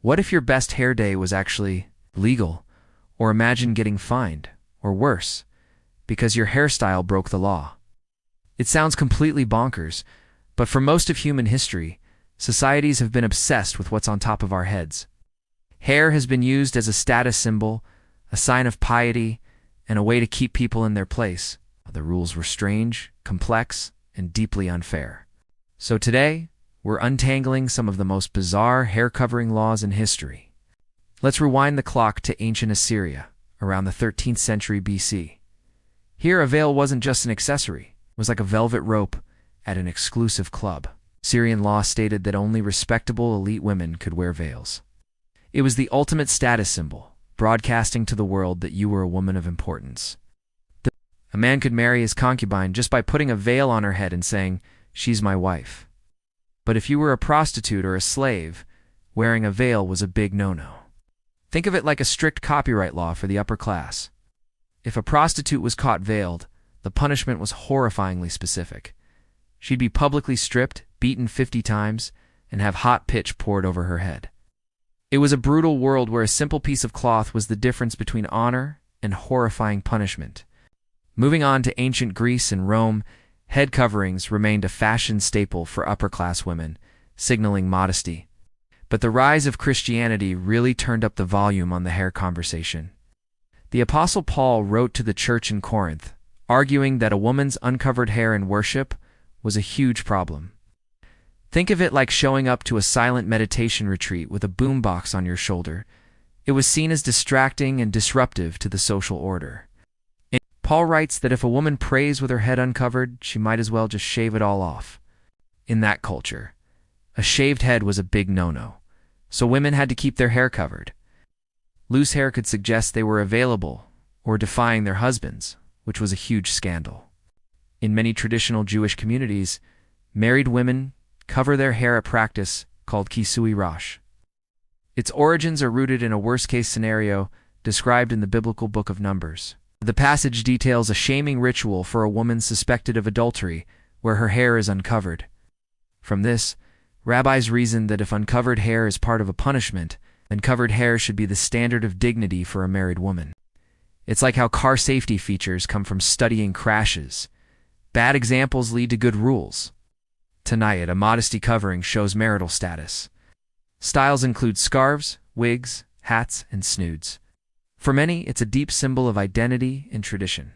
What if your best hair day was actually legal? Or imagine getting fined, or worse, because your hairstyle broke the law. It sounds completely bonkers, but for most of human history, societies have been obsessed with what's on top of our heads. Hair has been used as a status symbol, a sign of piety, and a way to keep people in their place. The rules were strange, complex, and deeply unfair. So today, we're untangling some of the most bizarre hair-covering laws in history. Let's rewind the clock to ancient Assyria, around the 13th century BC. Here, a veil wasn't just an accessory. It was like a velvet rope at an exclusive club. Syrian law stated that only respectable elite women could wear veils. It was the ultimate status symbol, broadcasting to the world that you were a woman of importance. A man could marry his concubine just by putting a veil on her head and saying, "She's my wife." But if you were a prostitute or a slave, wearing a veil was a big no-no. Think of it like a strict copyright law for the upper class. If a prostitute was caught veiled, the punishment was horrifyingly specific. She'd be publicly stripped, beaten 50 times, and have hot pitch poured over her head. It was a brutal world where a simple piece of cloth was the difference between honor and horrifying punishment. Moving on to ancient Greece and Rome, head coverings remained a fashion staple for upper-class women, signaling modesty. But the rise of Christianity really turned up the volume on the hair conversation. The Apostle Paul wrote to the church in Corinth, arguing that a woman's uncovered hair in worship was a huge problem. Think of it like showing up to a silent meditation retreat with a boombox on your shoulder. It was seen as distracting and disruptive to the social order. Paul writes that if a woman prays with her head uncovered, she might as well just shave it all off. In that culture, a shaved head was a big no-no, so women had to keep their hair covered. Loose hair could suggest they were available or defying their husbands, which was a huge scandal. In many traditional Jewish communities, married women cover their hair at practice called kisui rash. Its origins are rooted in a worst-case scenario described in the biblical book of Numbers. The passage details a shaming ritual for a woman suspected of adultery where her hair is uncovered. From this, rabbis reasoned that if uncovered hair is part of a punishment, then covered hair should be the standard of dignity for a married woman. It's like how car safety features come from studying crashes. Bad examples lead to good rules. Tonight, a modesty covering shows marital status. Styles include scarves, wigs, hats, and snoods. For many, it's a deep symbol of identity and tradition.